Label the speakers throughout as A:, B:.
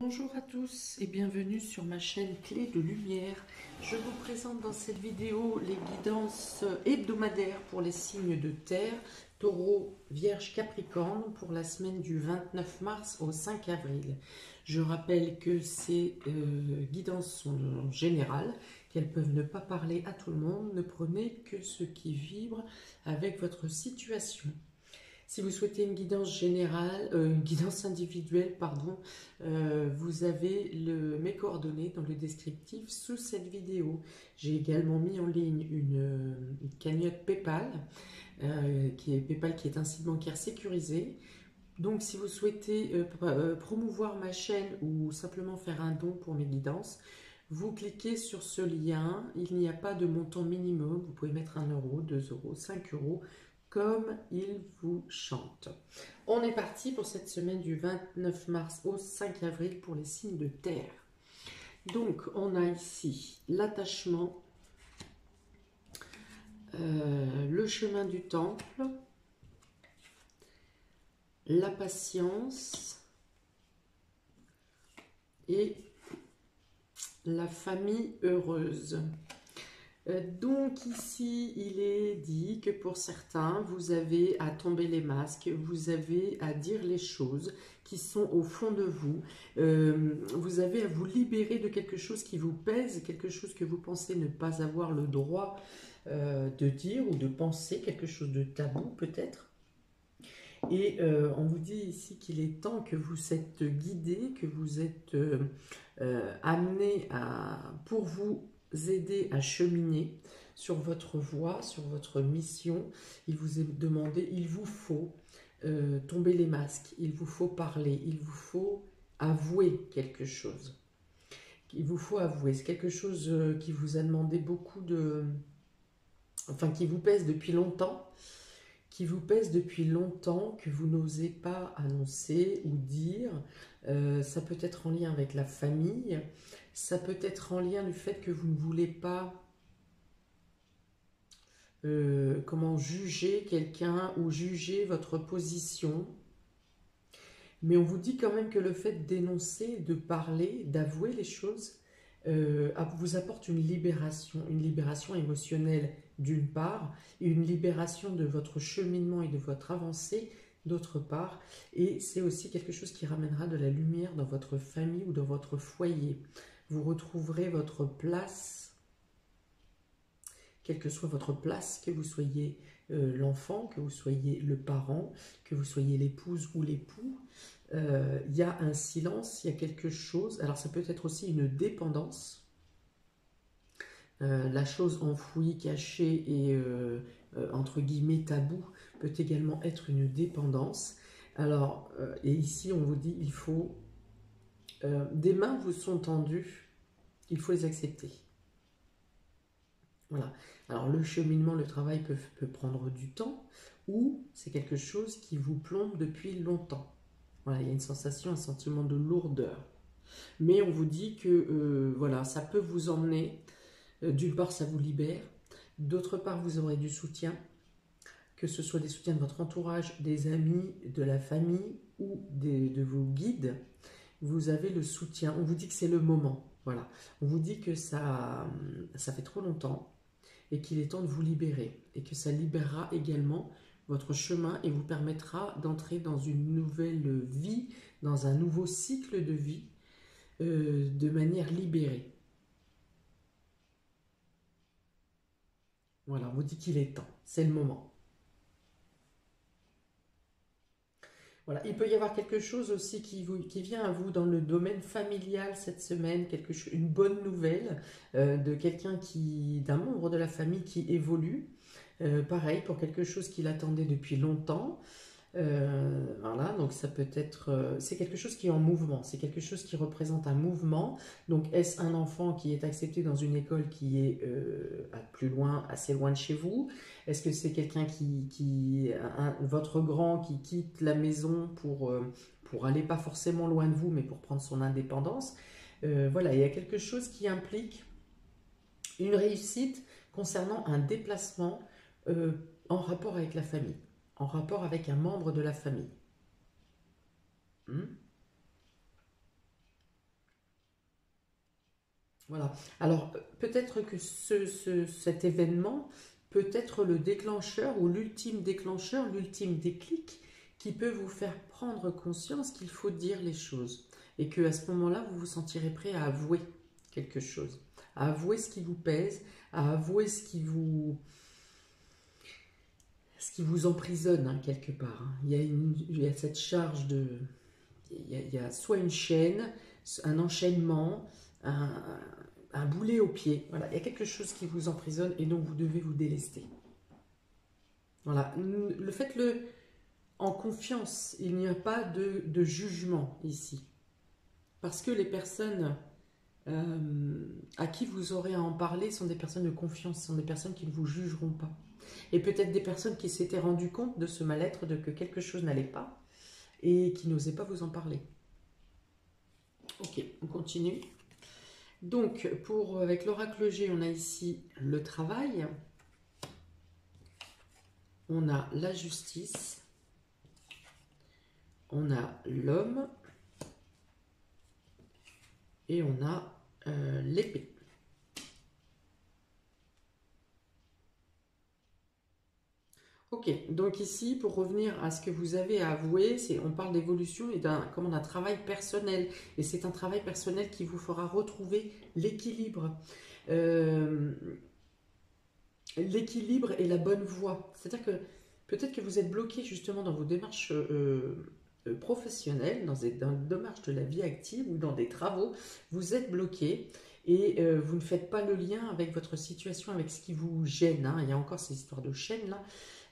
A: Bonjour à tous et bienvenue sur ma chaîne Clé de Lumière. Je vous présente dans cette vidéo les guidances hebdomadaires pour les signes de terre, Taureau, Vierge, Capricorne pour la semaine du 29 mars au 5 avril. Je rappelle que ces guidances sont générales, qu'elles peuvent ne pas parler à tout le monde. Ne prenez que ce qui vibre avec votre situation. Si vous souhaitez une guidance générale, une guidance individuelle, pardon, vous avez mes coordonnées dans le descriptif sous cette vidéo. J'ai également mis en ligne une cagnotte PayPal, PayPal qui est un site bancaire sécurisé. Donc si vous souhaitez promouvoir ma chaîne ou simplement faire un don pour mes guidances, vous cliquez sur ce lien. Il n'y a pas de montant minimum. Vous pouvez mettre 1 euro, 2 euros, 5 euros, comme il vous chante. On est parti pour cette semaine du 29 mars au 5 avril pour les signes de terre. Donc on a ici l'attachement, le chemin du temple, la patience et la famille heureuse. Donc ici, il est dit que pour certains, vous avez à tomber les masques, vous avez à dire les choses qui sont au fond de vous, vous avez à vous libérer de quelque chose qui vous pèse, quelque chose que vous pensez ne pas avoir le droit de dire ou de penser, quelque chose de tabou peut-être. Et on vous dit ici qu'il est temps que vous êtes guidé, que vous êtes amené pour vous aider à cheminer sur votre voie, sur votre mission. Il vous est demandé, il vous faut tomber les masques, il vous faut parler, il vous faut avouer quelque chose. Il vous faut avouer, c'est quelque chose qui vous a demandé beaucoup de... Enfin, qui vous pèse depuis longtemps, que vous n'osez pas annoncer ou dire. Ça peut être en lien avec la famille, ça peut être en lien du fait que vous ne voulez pas juger quelqu'un ou juger votre position. Mais on vous dit quand même que le fait d'énoncer, de parler, d'avouer les choses vous apporte une libération émotionnelle d'une part, et une libération de votre cheminement et de votre avancée d'autre part, et c'est aussi quelque chose qui ramènera de la lumière dans votre famille ou dans votre foyer. Vous retrouverez votre place, quelle que soit votre place, que vous soyez l'enfant, que vous soyez le parent, que vous soyez l'épouse ou l'époux. Il y a un silence, il y a quelque chose. Alors ça peut être aussi une dépendance. La chose enfouie, cachée et entre guillemets tabou peut également être une dépendance. Alors, et ici on vous dit, il faut... des mains vous sont tendues, il faut les accepter. Voilà. Alors le cheminement, le travail peut prendre du temps, ou c'est quelque chose qui vous plombe depuis longtemps. Voilà, il y a une sensation, un sentiment de lourdeur. Mais on vous dit que voilà, ça peut vous emmener. D'une part, ça vous libère. D'autre part, vous aurez du soutien, que ce soit des soutiens de votre entourage, des amis, de la famille ou de vos guides. Vous avez le soutien. On vous dit que c'est le moment. Voilà. On vous dit que ça fait trop longtemps et qu'il est temps de vous libérer. Et que ça libérera également votre chemin et vous permettra d'entrer dans une nouvelle vie, dans un nouveau cycle de vie, de manière libérée. Voilà, on vous dit qu'il est temps, c'est le moment. Voilà, il peut y avoir quelque chose aussi qui vient à vous dans le domaine familial cette semaine, une bonne nouvelle de quelqu'un d'un membre de la famille qui évolue. Pareil, pour quelque chose qu'il attendait depuis longtemps. Voilà, donc ça peut être, c'est quelque chose qui est en mouvement, c'est quelque chose qui représente un mouvement. Donc est-ce un enfant qui est accepté dans une école qui est plus loin, assez loin de chez vous? Est-ce que c'est quelqu'un votre grand qui quitte la maison pour aller pas forcément loin de vous, mais pour prendre son indépendance? Voilà, il y a quelque chose qui implique une réussite concernant un déplacement en rapport avec la famille, en rapport avec un membre de la famille. Voilà. Alors, peut-être que cet événement peut être le déclencheur ou l'ultime déclencheur, l'ultime déclic qui peut vous faire prendre conscience qu'il faut dire les choses. Et que à ce moment-là, vous vous sentirez prêt à avouer quelque chose, à avouer ce qui vous pèse, à avouer ce qui vous emprisonne hein, quelque part. Hein. Il y a cette charge de... il y a soit une chaîne, un enchaînement, un, un boulet au pied. Voilà, il y a quelque chose qui vous emprisonne et dont vous devez vous délester. Voilà, faites-le en confiance. Il n'y a pas de jugement ici. Parce que les personnes à qui vous aurez à en parler sont des personnes de confiance, sont des personnes qui ne vous jugeront pas. Et peut-être des personnes qui s'étaient rendues compte de ce mal-être, de que quelque chose n'allait pas, et qui n'osaient pas vous en parler. Ok, on continue. Donc, avec l'oracle G, on a ici le travail, on a la justice, on a l'homme, et on a l'épée. Ok, donc ici, pour revenir à ce que vous avez à avouer, on parle d'évolution et d'un travail personnel. Et c'est un travail personnel qui vous fera retrouver l'équilibre. L'équilibre et la bonne voie. C'est-à-dire que peut-être que vous êtes bloqué justement dans vos démarches professionnelles, dans des démarches de la vie active ou dans des travaux. Vous êtes bloqué et vous ne faites pas le lien avec votre situation, avec ce qui vous gêne. Hein. Il y a encore ces histoires de chaînes là.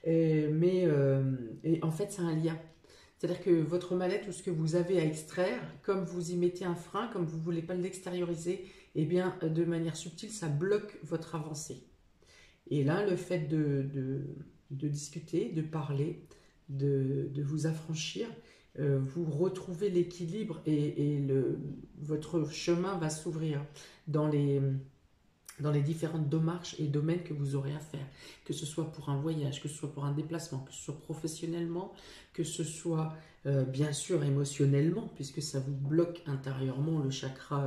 A: Et en fait, c'est un lien. C'est-à-dire que votre mal-être ou ce que vous avez à extraire, comme vous y mettez un frein, comme vous ne voulez pas l'extérioriser, eh bien, de manière subtile, ça bloque votre avancée. Et là, le fait de discuter, de parler, de vous affranchir, vous retrouvez l'équilibre et votre chemin va s'ouvrir dans les différentes démarches et domaines que vous aurez à faire, que ce soit pour un voyage, que ce soit pour un déplacement, que ce soit professionnellement, que ce soit bien sûr émotionnellement, puisque ça vous bloque intérieurement le chakra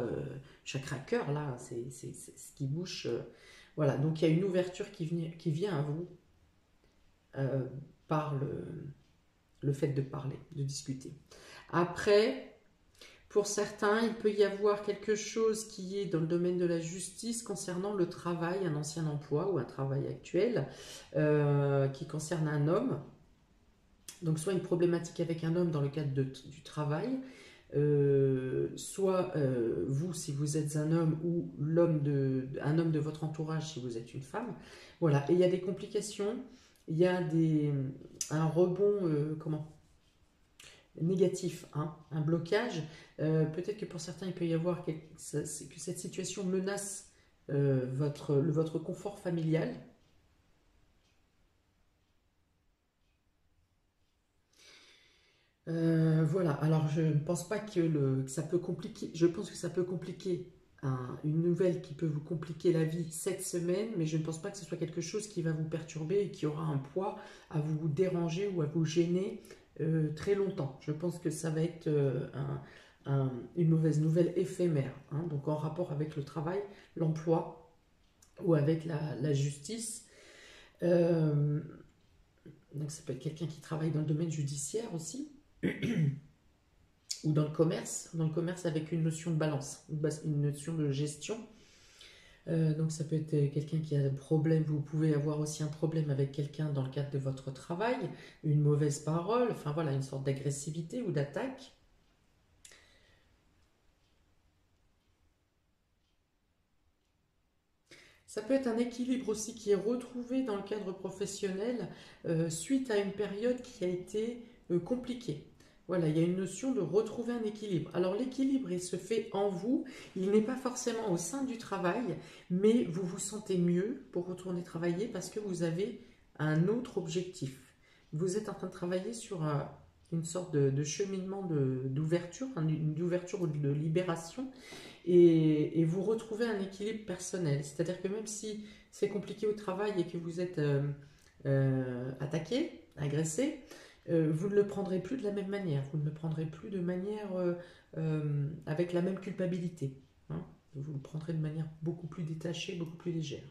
A: cœur, là, c'est ce qui bouge. Voilà, donc il y a une ouverture qui vient à vous par le fait de parler, de discuter. Après, pour certains, il peut y avoir quelque chose qui est dans le domaine de la justice concernant le travail, un ancien emploi ou un travail actuel qui concerne un homme. Donc soit une problématique avec un homme dans le cadre du travail, soit vous si vous êtes un homme ou un homme de votre entourage si vous êtes une femme. Voilà, et il y a des complications, il y a un rebond, négatif, hein, un blocage. Peut-être que pour certains, il peut y avoir que cette situation menace votre confort familial. Voilà, alors je ne pense pas que ça peut compliquer, je pense que ça peut compliquer une nouvelle qui peut vous compliquer la vie cette semaine, mais je ne pense pas que ce soit quelque chose qui va vous perturber et qui aura un poids à vous déranger ou à vous gêner très longtemps. Je pense que ça va être une mauvaise nouvelle éphémère, hein, donc en rapport avec le travail, l'emploi ou avec la justice. Donc ça peut être quelqu'un qui travaille dans le domaine judiciaire aussi, ou dans le commerce avec une notion de balance, une notion de gestion. Donc ça peut être quelqu'un qui a un problème, vous pouvez avoir aussi un problème avec quelqu'un dans le cadre de votre travail, une mauvaise parole, enfin voilà, une sorte d'agressivité ou d'attaque. Ça peut être un équilibre aussi qui est retrouvé dans le cadre professionnel suite à une période qui a été compliquée. Voilà, il y a une notion de retrouver un équilibre. Alors l'équilibre, il se fait en vous, il n'est pas forcément au sein du travail, mais vous vous sentez mieux pour retourner travailler parce que vous avez un autre objectif. Vous êtes en train de travailler sur une sorte de cheminement d'ouverture, une ouverture ou de libération, et vous retrouvez un équilibre personnel. C'est-à-dire que même si c'est compliqué au travail et que vous êtes attaqué, agressé, vous ne le prendrez plus de la même manière. Vous ne le prendrez plus de manière avec la même culpabilité. Hein. Vous le prendrez de manière beaucoup plus détachée, beaucoup plus légère.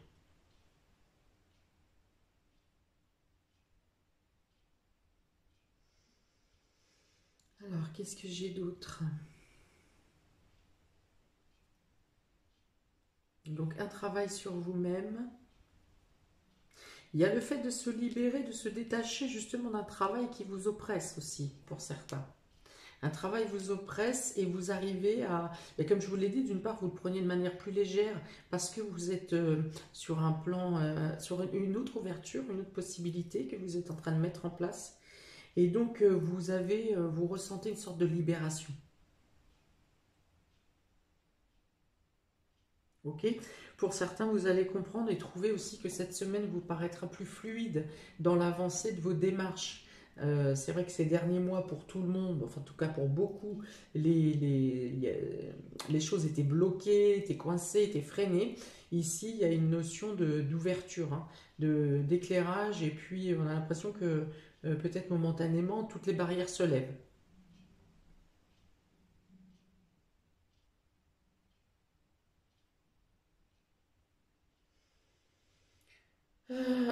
A: Alors, qu'est-ce que j'ai d'autre? Donc, un travail sur vous-même. Il y a le fait de se libérer, de se détacher justement d'un travail qui vous oppresse aussi, pour certains. Un travail vous oppresse et vous arrivez à... Et comme je vous l'ai dit, d'une part, vous le prenez de manière plus légère parce que vous êtes sur un plan, sur une autre ouverture, une autre possibilité que vous êtes en train de mettre en place. Et donc, vous ressentez une sorte de libération. Ok? Pour certains, vous allez comprendre et trouver aussi que cette semaine vous paraîtra plus fluide dans l'avancée de vos démarches. C'est vrai que ces derniers mois, pour tout le monde, enfin en tout cas pour beaucoup, les choses étaient bloquées, étaient coincées, étaient freinées. Ici, il y a une notion d'ouverture, hein, d'éclairage, et puis on a l'impression que peut-être momentanément, toutes les barrières se lèvent.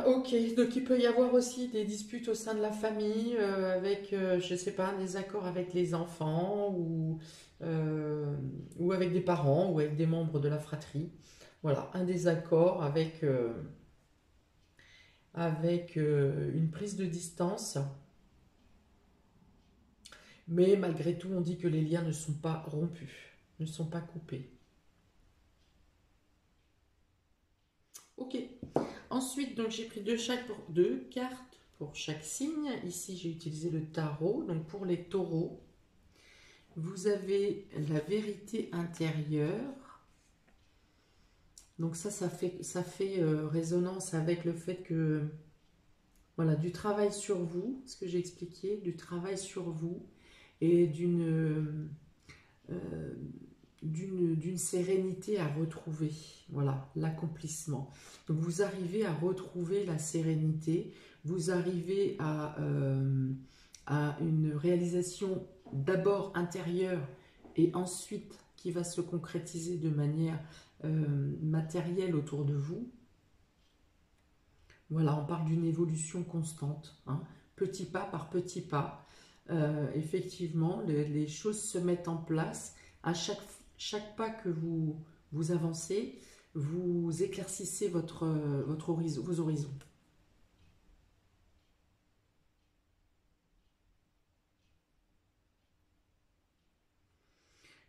A: Ok, donc il peut y avoir aussi des disputes au sein de la famille avec, je sais pas, un désaccord avec les enfants ou avec des parents ou avec des membres de la fratrie. Voilà, un désaccord avec une prise de distance, mais malgré tout, on dit que les liens ne sont pas rompus, ne sont pas coupés. Ok. Ensuite, donc j'ai pris deux cartes pour chaque signe. Ici, j'ai utilisé le tarot. Donc pour les taureaux, vous avez la vérité intérieure. Donc ça fait résonance avec le fait que, voilà, du travail sur vous, ce que j'ai expliqué, du travail sur vous et euh, d'une sérénité à retrouver, voilà, l'accomplissement. Donc vous arrivez à retrouver la sérénité, vous arrivez à une réalisation d'abord intérieure et ensuite qui va se concrétiser de manière matérielle autour de vous. Voilà, on parle d'une évolution constante, hein, petit pas par petit pas. Effectivement, les choses se mettent en place. À chaque pas que vous avancez, vous éclaircissez votre horizon, vos horizons.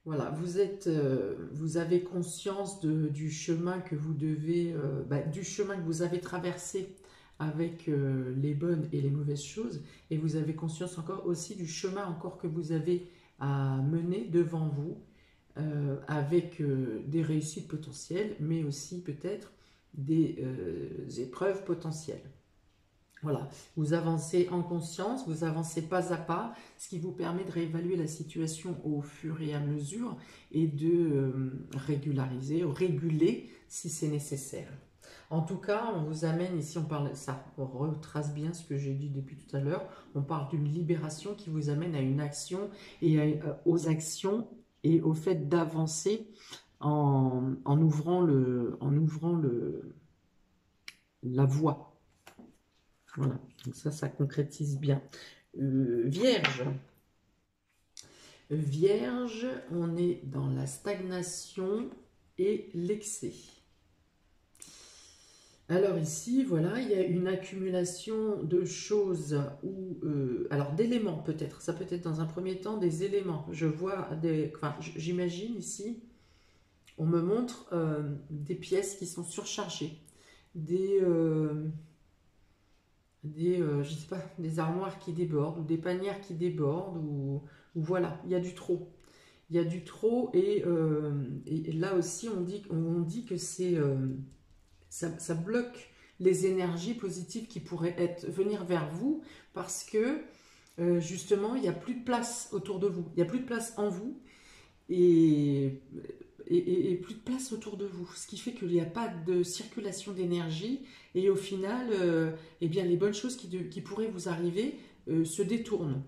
A: Voilà, vous avez conscience du chemin que vous devez, du chemin que vous avez traversé avec les bonnes et les mauvaises choses, et vous avez conscience encore aussi du chemin encore que vous avez à mener devant vous, avec des réussites potentielles, mais aussi peut-être des épreuves potentielles. Voilà, vous avancez en conscience, vous avancez pas à pas, ce qui vous permet de réévaluer la situation au fur et à mesure et de régulariser, réguler si c'est nécessaire. En tout cas, on vous amène ici, on parle, ça retrace bien ce que j'ai dit depuis tout à l'heure, on parle d'une libération qui vous amène à une action et aux actions et au fait d'avancer en ouvrant la voie. Voilà, donc ça concrétise bien. Vierge. Vierge, on est dans la stagnation et l'excès. Alors ici, voilà, il y a une accumulation de choses ou alors d'éléments peut-être. Ça peut être dans un premier temps des éléments. Je vois enfin, j'imagine ici, on me montre des pièces qui sont surchargées, je sais pas, des armoires qui débordent ou des panières qui débordent ou voilà, il y a du trop. Il y a du trop et là aussi on dit que ça bloque les énergies positives qui pourraient venir vers vous parce que justement il n'y a plus de place autour de vous, il n'y a plus de place en vous et, et plus de place autour de vous, ce qui fait qu'il n'y a pas de circulation d'énergie et au final, eh bien, les bonnes choses qui pourraient vous arriver se détournent.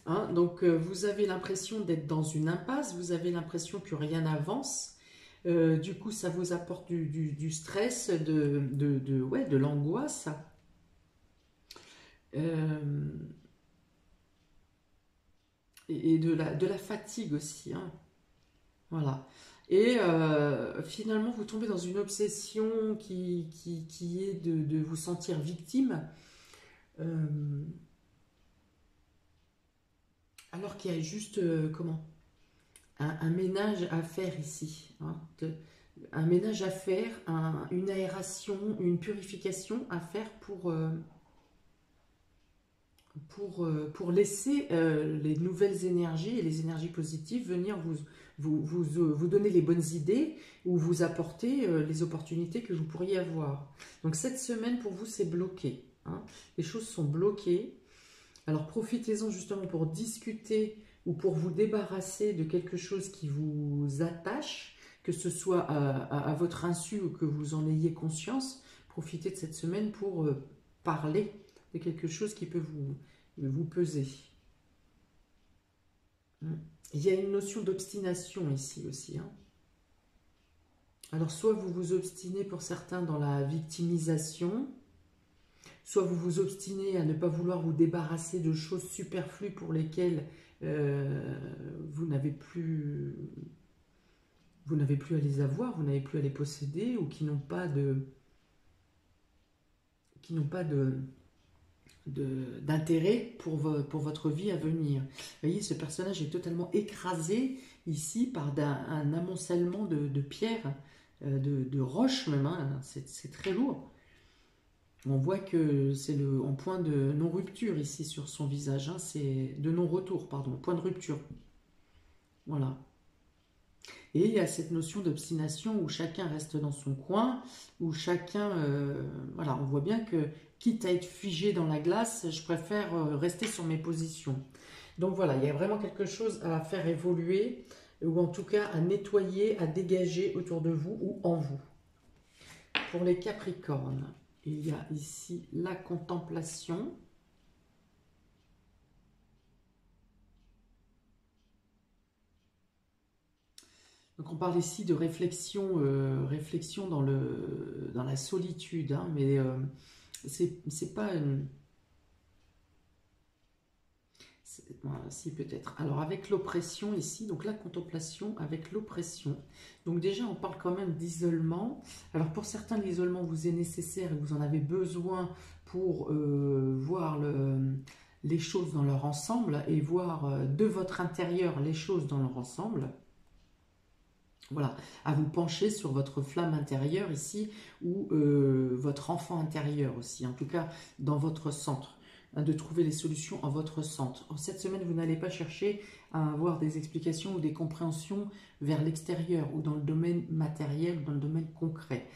A: Hein. Donc, vous avez l'impression d'être dans une impasse, vous avez l'impression que rien n'avance. Du coup, ça vous apporte du stress, ouais, de l'angoisse. Euh, et de la fatigue aussi. Hein. Voilà. Et finalement, vous tombez dans une obsession qui est de vous sentir victime, euh, alors qu'il y a juste, comment, un ménage à faire ici. Hein, un ménage à faire, une aération, une purification à faire pour laisser les nouvelles énergies et les énergies positives venir vous donner les bonnes idées ou vous apporter les opportunités que vous pourriez avoir. Donc cette semaine pour vous c'est bloqué. Hein. Les choses sont bloquées. Alors profitez-en justement pour discuter ou pour vous débarrasser de quelque chose qui vous attache, que ce soit à votre insu ou que vous en ayez conscience. Profitez de cette semaine pour parler de quelque chose qui peut vous peser. Il y a une notion d'obstination ici aussi. Hein. Alors soit vous vous obstinez pour certains dans la victimisation, soit vous vous obstinez à ne pas vouloir vous débarrasser de choses superflues pour lesquelles vous n'avez plus à les avoir, vous n'avez plus à les posséder ou qui n'ont pas d'intérêt pour votre vie à venir. Vous voyez, ce personnage est totalement écrasé ici par un amoncellement de pierres, de roches même, hein. C'est très lourd. On voit que c'est en point de non-rupture ici sur son visage, hein. C'est de non-retour, pardon, point de rupture. Voilà. Et il y a cette notion d'obstination où chacun reste dans son coin, où chacun, voilà, on voit bien que quitte à être figé dans la glace, je préfère rester sur mes positions. Donc voilà, il y a vraiment quelque chose à faire évoluer, ou en tout cas à nettoyer, à dégager autour de vous ou en vous. Pour les Capricornes, il y a ici la contemplation. Donc on parle ici de réflexion, réflexion dans la solitude, hein, mais c'est pas une... Voilà, si peut-être. Alors avec l'oppression ici, donc la contemplation avec l'oppression. Donc déjà on parle quand même d'isolement. Alors pour certains l'isolement vous est nécessaire et vous en avez besoin pour voir les choses dans leur ensemble et voir de votre intérieur les choses dans leur ensemble. Voilà, à vous pencher sur votre flamme intérieure ici, ou votre enfant intérieur aussi, en tout cas dans votre centre, hein, de trouver les solutions en votre centre. Cette semaine, vous n'allez pas chercher à avoir des explications ou des compréhensions vers l'extérieur, ou dans le domaine matériel, ou dans le domaine concret.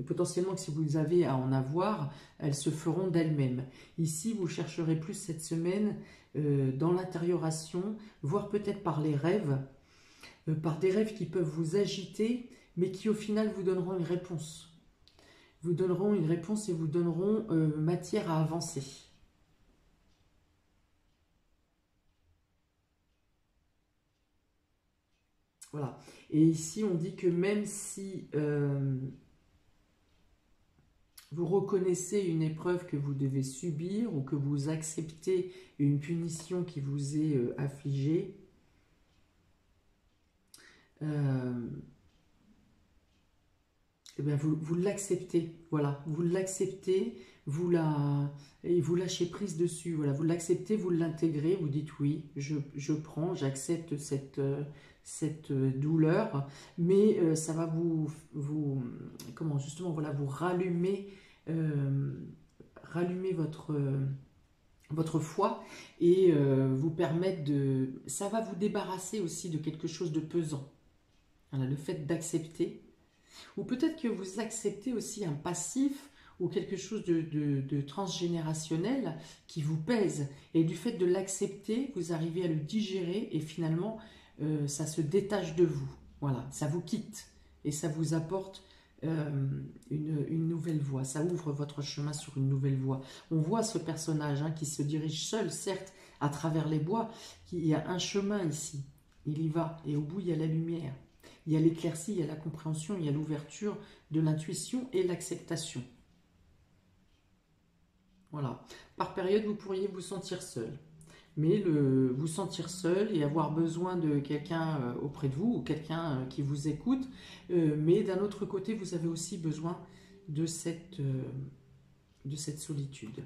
A: Potentiellement que si vous avez à en avoir, elles se feront d'elles-mêmes. Ici, vous chercherez plus cette semaine dans l'intérioration, voire peut-être par les rêves, par des rêves qui peuvent vous agiter, mais qui au final vous donneront une réponse. Vous donneront une réponse et vous donneront matière à avancer. Voilà. Et ici, on dit que même si vous reconnaissez une épreuve que vous devez subir ou que vous acceptez une punition qui vous est affligée, eh bien vous l'acceptez, voilà, vous l'acceptez, vous lâchez prise dessus, voilà, vous l'acceptez, vous l'intégrez, vous dites oui, je prends, j'accepte cette douleur, mais ça va comment justement, voilà, vous rallumer votre foi et vous permettre ça va vous débarrasser aussi de quelque chose de pesant. Voilà, le fait d'accepter, ou peut-être que vous acceptez aussi un passif ou quelque chose de transgénérationnel qui vous pèse. Et du fait de l'accepter, vous arrivez à le digérer et finalement, ça se détache de vous. Voilà, ça vous quitte et ça vous apporte une nouvelle voie. Ça ouvre votre chemin sur une nouvelle voie. On voit ce personnage hein, qui se dirige seul, certes, à travers les bois. Il y a un chemin ici, il y va, et au bout il y a la lumière. Il y a l'éclaircie, il y a la compréhension, il y a l'ouverture de l'intuition et l'acceptation. Voilà. Par période, vous pourriez vous sentir seul. Mais vous sentir seul et avoir besoin de quelqu'un auprès de vous ou quelqu'un qui vous écoute. Mais d'un autre côté, vous avez aussi besoin de cette solitude.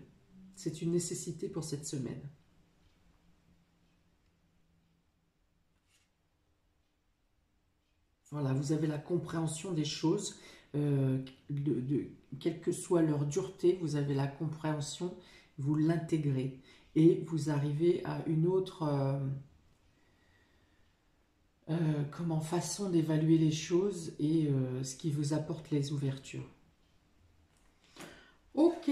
A: C'est une nécessité pour cette semaine. Voilà, vous avez la compréhension des choses, quelle que soit leur dureté, vous avez la compréhension, vous l'intégrez et vous arrivez à une autre façon d'évaluer les choses et ce qui vous apporte les ouvertures. Ok,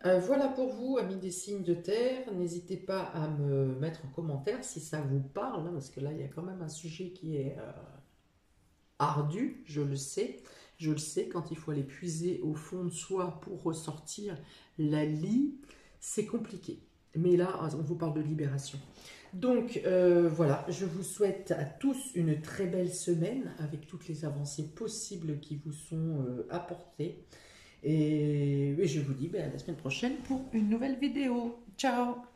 A: voilà pour vous, amis des signes de terre. N'hésitez pas à me mettre en commentaire si ça vous parle, hein, parce que là, il y a quand même un sujet qui est ardu, je le sais. Je le sais, quand il faut aller puiser au fond de soi pour ressortir la lie, c'est compliqué. Mais là, on vous parle de libération. Donc, voilà, je vous souhaite à tous une très belle semaine avec toutes les avancées possibles qui vous sont apportées. Et je vous dis à la semaine prochaine pour une nouvelle vidéo. Ciao!